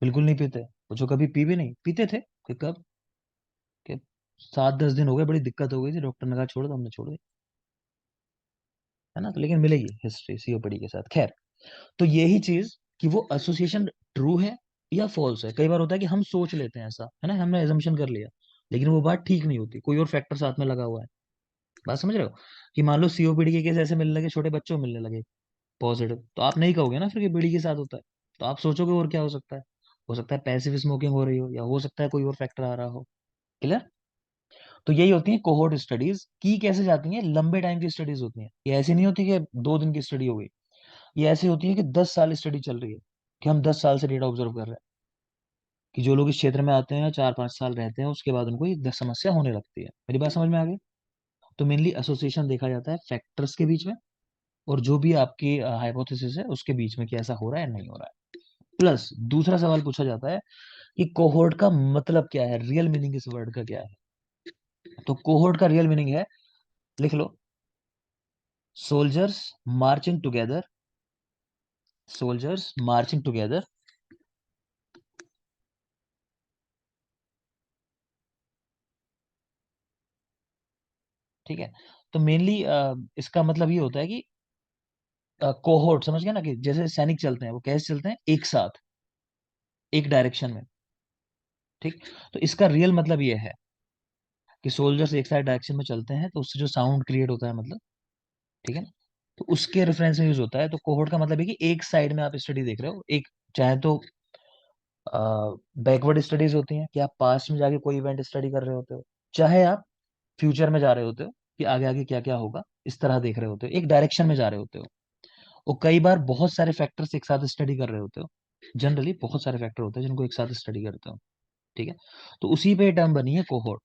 बिल्कुल नहीं पीते। पूछो कभी पी भी नहीं, पीते थे कि कब, कि 7-10 दिन हो गए, बड़ी दिक्कत हो गई थी, डॉक्टर ने कहा छोड़ दो, हमने छोड़ दी। है ना, तो लेकिन मिलेगी हिस्ट्री सीओपीडी के साथ। खैर, तो यही चीज कि वो एसोसिएशन ट्रू है या फॉल्स है। कई बार होता है कि हम सोच लेते हैं ऐसा, है ना, हमने एजम्पशन कर लिया, लेकिन वो बात ठीक नहीं होती, कोई और फैक्टर साथ में लगा हुआ है। बात समझ रहे हो? कि मान लो सीओपीडी के केस ऐसे मिलने लगे, छोटे बच्चों को मिलने लगे पॉजिटिव, तो आप नहीं कहोगे ना फिर कि बीड़ी के साथ होता है। तो आप सोचोगे और क्या हो सकता है पैसिव स्मोकिंग हो रही हो, या हो सकता है कोई और फैक्टर आ रहा हो। क्लियर? तो यही होती है कोहोर्ट स्टडीज। की कैसे जाती हैं, लंबे टाइम की स्टडीज होती हैं, ये ऐसी नहीं होती कि 2 दिन की स्टडी हो गई। ये ऐसी होती है कि 10 साल स्टडी चल रही है, कि हम 10 साल से डेटा ऑब्जर्व कर रहे हैं, कि जो लोग इस क्षेत्र में आते हैं 4-5 साल रहते हैं, उसके बाद उनको ये समस्या होने लगती है। मेरी बात समझ में आ गई? तो मेनली एसोसिएशन देखा जाता है फैक्टर्स के बीच में, और जो भी आपकी हाइपोथेसिस है उसके बीच में, कि ऐसा हो रहा है नहीं हो रहा है। प्लस दूसरा सवाल पूछा जाता है कि कोहोर्ट का मतलब क्या है, रियल मीनिंग इस वर्ड का क्या है। तो कोहोर्ट का रियल मीनिंग है, लिख लो, soldiers marching together, soldiers marching together. ठीक है, तो मेनली इसका मतलब ये होता है कि कोहोर्ट, समझ गया ना, कि जैसे सैनिक चलते हैं, वो कैसे चलते हैं, एक साथ, एक डायरेक्शन में। ठीक, तो इसका रियल मतलब ये है कि सोल्जर्स एक साथ डायरेक्शन में चलते हैं, तो उससे जो साउंड क्रिएट होता है, मतलब, ठीक है ना, तो उसके रेफरेंस में यूज होता है। तो कोहोर्ट का मतलब है कि एक साइड में आप स्टडी देख रहे हो, एक, चाहे तो बैकवर्ड स्टडीज होती हैं कि आप पास्ट में जाके कोई इवेंट स्टडी कर रहे होते हो, चाहे आप फ्यूचर में जा रहे होते हो कि आगे आगे क्या क्या होगा, इस तरह देख रहे होते हो, एक डायरेक्शन में जा रहे होते हो। और कई बार बहुत सारे फैक्टर्स एक साथ स्टडी कर रहे होते हो। जनरली बहुत सारे फैक्टर होते हैं जिनको एक साथ स्टडी करते हो। ठीक है, तो उसी पे टर्म बनी है कोहोर्ट।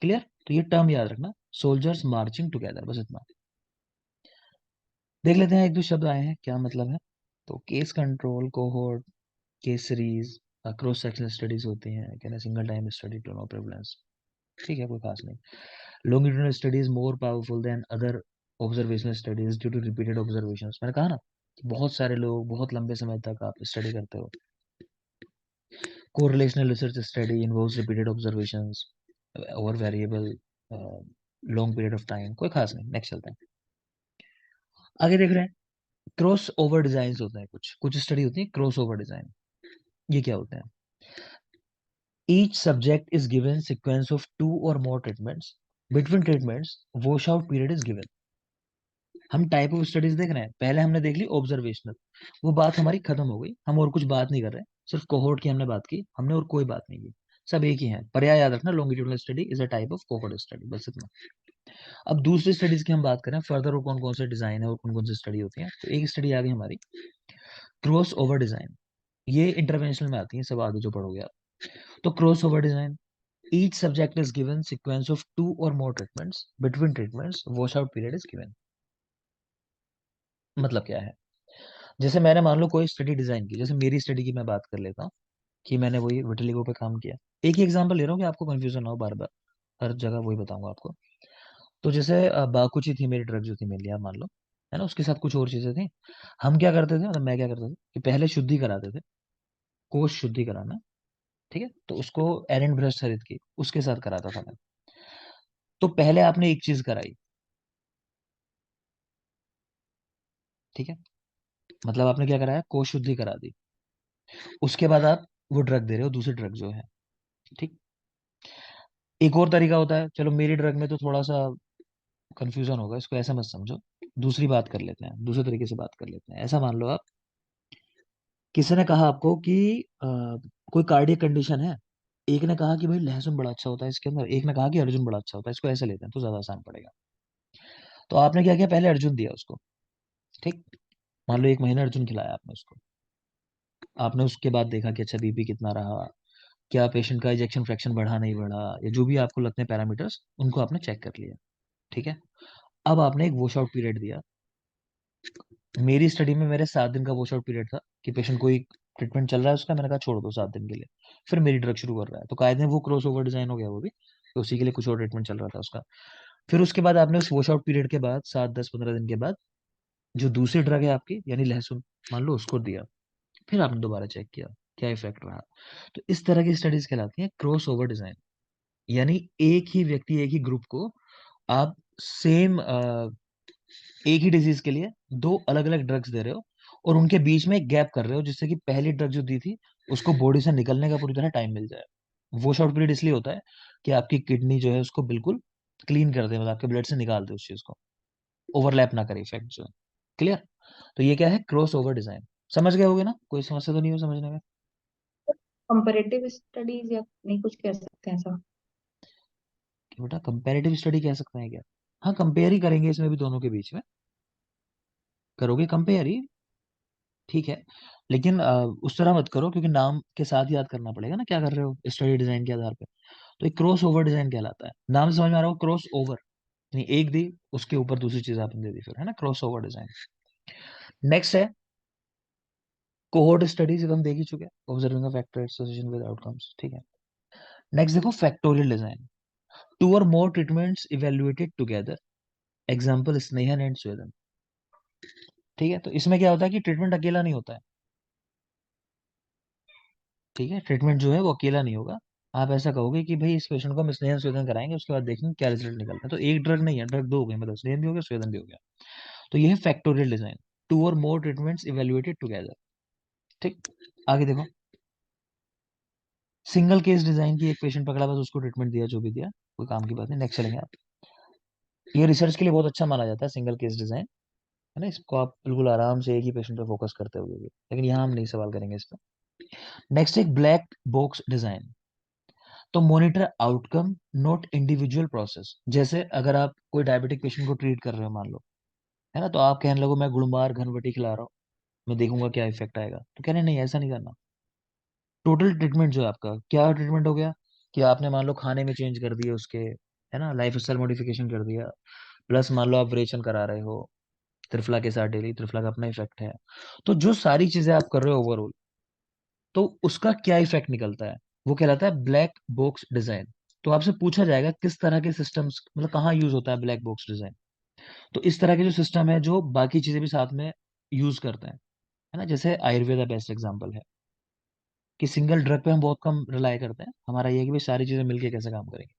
क्लियर? तो ये टर्म याद रखना, सोल्जर्स मार्चिंग टुगेदर, बस इतना। देख लेते हैं, एक दो शब्द आए हैं क्या मतलब है। तो case control, cohort, case series, cross sectional studies होती हैं, कहना single time study to know prevalence. ठीक है, कोई खास नहीं। Longitudinal studies more powerful than other observational studies due to repeated observations. मैंने कहा ना कि बहुत सारे लोग बहुत लंबे समय तक आप स्टडी करते हो। Correlational research study involves repeated observations over variable long period of time. कोई खास नहीं, नेक्स्ट चलते हैं। आगे देख रहे हैं, क्रॉस ओवर डिजाइन होते हैं, कुछ कुछ स्टडी होती है क्रॉस ओवर डिजाइन। ये क्या होते हैं? Each subject is given sequence of 2 or more treatments. Between treatments, washout period is given. हम टाइप ऑफ स्टडीज देख रहे हैं, पहले हमने देख ली ऑब्जर्वेशनल, वो बात हमारी खत्म हो गई, हम और कुछ बात नहीं कर रहे, सिर्फ कोहोर्ट की हमने बात की, हमने और कोई बात नहीं की, सब एक ही है। पर्याय याद रखना, longitudinal study is a type of cohort study, बस इतना। अब दूसरी स्टडीज की हम बात करें फर्दर, और कौन कौन से डिजाइन है और कौन कौन सी स्टडी होती है, तो एक स्टडी आ गई हमारी क्रॉस ओवर डिजाइन। ये इंटरवेंशनल में आती है, सब आगे जो पढ़ोगे आप। तो cross over design, each subject is given sequence of 2 or more treatments. Between treatments, washout period is given. मतलब क्या है? जैसे मैंने मान लो कोई स्टडी डिजाइन की, जैसे मेरी स्टडी की मैं बात कर लेता हूँ, कि मैंने वही विटिलिगो पे काम किया। एक ही एग्जांपल ले रहा हूँ कि आपको कंफ्यूजन ना हो बार बार, हर जगह वही बताऊंगा आपको। तो जैसे बाकुची थी मेरी ड्रग जो थी मेरे लिए, आप मान लो, है ना, उसके साथ कुछ और चीजें थी। हम क्या करते थे, मतलब मैं क्या करता था कि पहले शुद्धि कराते थे, कोष शुद्धि कराना। ठीक है, तो उसको एरेंट ब्रश खरीद के उसके साथ कराता था मैं। तो पहले आपने एक चीज कराई, ठीक है, मतलब आपने क्या कराया, कोश शुद्धि करा दी। उसके बाद आप वो ड्रग दे रहे हो, दूसरी ड्रग जो है। ठीक, एक और तरीका होता है, चलो मेरी ड्रग में तो थोड़ा सा कंफ्यूजन होगा, इसको ऐसा मत समझो, दूसरी बात कर लेते हैं, दूसरे तरीके से बात कर लेते हैं। ऐसा मान लो आप, किसी ने कहा आपको कि कोई कार्डियक कंडीशन है, एक ने कहा कि भाई लहसुन बड़ा अच्छा होता है इसके अंदर, एक ने कहा कि अर्जुन बड़ा अच्छा होता है, इसको ऐसे लेते हैं तो ज्यादा आसान पड़ेगा। तो आपने क्या किया, पहले अर्जुन दिया उसको। ठीक, मान लो 1 महीना अर्जुन खिलाया आपने उसको। आपने उसके बाद देखा कि अच्छा बीपी कितना रहा, क्या पेशेंट का इजेक्शन फ्रैक्शन बढ़ा नहीं बढ़ा, या जो भी आपको लगते हैं पैरामीटर्स, उनको आपने चेक कर लिया। ठीक है। अब आपने एक वॉश आउट पीरियड दिया। मेरी स्टडी में मेरे 7 दिन का वॉश आउट पीरियड था कि पेशेंट कोई ट्रीटमेंट चल रहा है उसका, मैंने कहा छोड़ दो 7 दिन के लिए, फिर मेरी ड्रग शुरू कर रहा है, तो कायदे वो क्रॉस ओवर डिजाइन हो गया वो भी, तो उसी के लिए कुछ और ट्रीटमेंट चल रहा था उसका। फिर उसके बाद आपने उस वॉश आउट पीरियड के बाद 7, 10, 15 दिन के बाद जो दूसरी ड्रग है आपकी यानी लहसुन, मान लो उसको दिया, फिर आपने दोबारा चेक किया क्या इफेक्ट रहा। तो इस तरह की स्टडीज कहलाती हैं क्रॉस ओवर डिजाइन। यानी एक ही व्यक्ति, एक ही ग्रुप को आप सेम एक ही डिजीज के लिए दो अलग अलग ड्रग्स दे रहे हो, और उनके बीच में एक गैप कर रहे हो जिससे कि पहली ड्रग जो दी थी उसको बॉडी से निकलने का पूरी तरह टाइम मिल जाए। वॉश आउट पीरियड इसलिए होता है कि आपकी किडनी जो है उसको बिल्कुल क्लीन कर दे, मतलब आपके ब्लड से निकाल दे उस चीज को, ओवरलैप ना करे इफेक्ट जो है। क्लियर। तो ये क्या है, क्रॉस ओवर डिजाइन। समझ गए होगे ना, कोई समस्या तो नहीं हो समझने में? कंपेरेटिव स्टडीज या नहीं कुछ कह सकते हैं ऐसा? कि बेटा कंपैरेटिव स्टडी कह सकते हैं क्या? हाँ, कंपेयर ही करेंगे इसमें भी, दोनों के बीच में करोगे कंपेयर ही। ठीक है। लेकिन उस तरह मत करो, क्योंकि नाम के साथ याद करना पड़ेगा ना क्या कर रहे हो स्टडी डिजाइन के आधार पे। तो एक क्रॉस ओवर डिजाइन कहलाता है, नाम से समझ में आ रहा हो, क्रॉस ओवर नहीं, एक दी उसके ऊपर दूसरी चीज आपने दे दी, फिर है ना क्रॉस ओवर डिजाइन। नेक्स्ट है कोहोर्ट स्टडीज, हम देख ही चुके हैं, observing a factor association with outcomes. ठीक है। नेक्स्ट देखो factorial design, two or more treatments evaluated together, example snehan and swedan. ठीक है। तो इसमें क्या होता है कि ट्रीटमेंट अकेला नहीं होता है। ठीक है, ट्रीटमेंट जो है वो अकेला नहीं होगा। आप ऐसा कहोगे कि भाई इस पेशेंट को हम स्नेहन स्वेदन कराएंगे, उसके बाद देखेंगे क्या रिजल्ट निकलता है। तो एक ड्रग नहीं है, ड्रग दो हो गई, मतलब स्नेहन भी हो गया स्वेदन भी हो गया। तो ये है factorial design, two or more treatments evaluated together. ठीक। आगे देखो, सिंगल केस डिजाइन की, एक पेशेंट पकड़ा बस उसको ट्रीटमेंट दिया, जो भी दिया, कोई काम की बात नहीं। नेक्स्ट चलेंगे आप। ये रिसर्च के लिए बहुत अच्छा माना जाता है सिंगल केस डिजाइन, है ना, इसको आप बिल्कुल आराम से एक ही पेशेंट पे फोकस करते हुए भी। लेकिन यहाँ हम नहीं सवाल करेंगे इस पर। नेक्स्ट एक ब्लैक बॉक्स डिजाइन, तो monitor outcome not individual process. जैसे अगर आप कोई डायबिटिक पेशेंट को ट्रीट कर रहे हो मान लो, है ना, तो आप कहने लगो मैं गुड़मार घनवटी खिला रहा हूँ, मैं देखूंगा क्या इफेक्ट आएगा, तो कहने नहीं ऐसा नहीं करना। टोटल ट्रीटमेंट जो है आपका, क्या ट्रीटमेंट हो गया कि आपने मान लो खाने में चेंज कर दिए उसके, है ना, लाइफ स्टाइल मॉडिफिकेशन कर दिया, प्लस मान लो आप रेचन करा रहे हो त्रिफला के साथ डेली, त्रिफला का अपना इफेक्ट है। तो जो सारी चीजें आप कर रहे हो ओवरऑल, तो उसका क्या इफेक्ट निकलता है, वो कहलाता है ब्लैक बॉक्स डिजाइन। तो आपसे पूछा जाएगा किस तरह के सिस्टम्स, मतलब कहाँ यूज होता है ब्लैक बॉक्स डिजाइन। तो इस तरह के जो सिस्टम है जो बाकी चीजें भी साथ में यूज करते हैं, है ना, जैसे आयुर्वेदा बेस्ट एग्जांपल है कि सिंगल ड्रग पे हम बहुत कम रिलाई करते हैं। हमारा ये है कि भाई सारी चीजें मिलके कैसे काम करेंगे,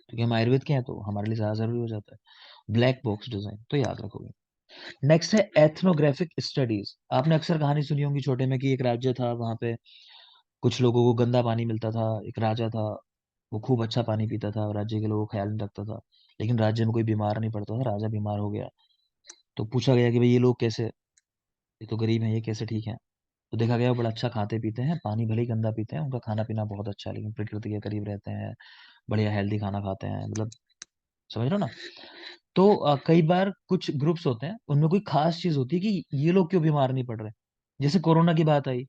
क्योंकि हम आयुर्वेद के हैं तो हमारे लिए ज्यादा जरूरी हो जाता है ब्लैक बॉक्स डिजाइन, तो याद रखोगे। नेक्स्ट है एथनोग्राफिक स्टडीज। आपने अक्सर कहानी सुनी होगी छोटे में कि एक राज्य था, वहां पे कुछ लोगों को गंदा पानी मिलता था, एक राजा था, वो खूब अच्छा पानी पीता था, राज्य के लोगों का ख्याल नहीं रखता था, लेकिन राज्य में कोई बीमार नहीं पड़ता था, राजा बीमार हो गया। तो पूछा गया कि भाई ये लोग कैसे, ये तो गरीब हैं, ये कैसे ठीक है। तो देखा गया वो बड़ा अच्छा खाते पीते हैं, पानी भले ही गंदा पीते हैं, उनका खाना पीना बहुत अच्छा है, लेकिन प्रकृति के करीब रहते हैं, बढ़िया हेल्दी खाना खाते हैं, मतलब समझ रहे हो ना। तो कई बार कुछ ग्रुप्स होते हैं, उनमें कोई खास चीज होती है कि ये लोग क्यों बीमार नहीं पड़ रहे। जैसे कोरोना की बात आई,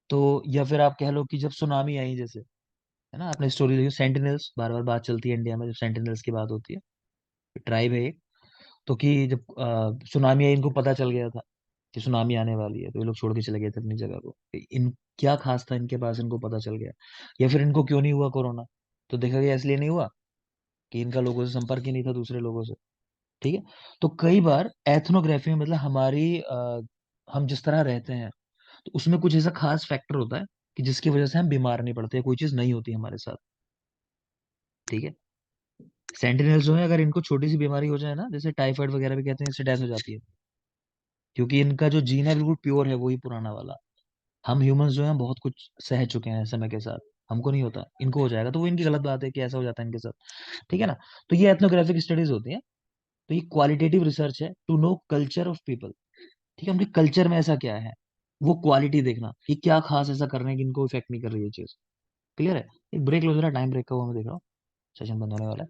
तो या फिर आप कह लो कि जब सुनामी आई जैसे, है ना, आपने स्टोरी देखी सेंटिनल्स, बार बार बात चलती है इंडिया में जब सेंटिनल्स की बात होती है, ट्राइब है एक, तो कि जब सुनामी आई, इनको पता चल गया था कि सुनामी आने वाली है, तो ये लोग छोड़ के चले गए थे अपनी जगह को। इन क्या खास था इनके पास, इनको पता चल गया। या फिर इनको क्यों नहीं हुआ कोरोना, तो देखा गया इसलिए नहीं हुआ कि इनका लोगों से संपर्क ही नहीं था दूसरे लोगों से। ठीक है। तो कई बार एथनोग्राफी में मतलब हमारी हम जिस तरह रहते हैं, तो उसमें कुछ ऐसा खास फैक्टर होता है कि जिसकी वजह से हम बीमार नहीं पड़ते, कोई चीज नहीं होती हमारे साथ। ठीक है। सेंटिनल्स जो है, अगर इनको छोटी सी बीमारी हो जाए ना, जैसे टाइफाइड वगैरह भी कहते हैं, इससे डेथ हो जाती है, क्योंकि इनका जो जीन है बिल्कुल प्योर है, वही पुराना वाला। हम ह्यूमंस जो है बहुत कुछ सह चुके हैं समय के साथ, हमको नहीं होता, इनको हो जाएगा, तो वो इनकी गलत बात है कि ऐसा हो जाता है इनके साथ। ठीक है ना। तो ये एथनोग्राफिक स्टडीज होती है। तो ये क्वालिटेटिव रिसर्च है to know culture of people. ठीक है, उनके कल्चर में ऐसा क्या है, वो क्वालिटी देखना कि क्या खास ऐसा करने की इनको इफेक्ट नहीं कर रही है चीज। क्लियर है। एक ब्रेक लो जरा, टाइम ब्रेक का वो मैं देख रहा हूँ, सेशन बंद होने वाला है।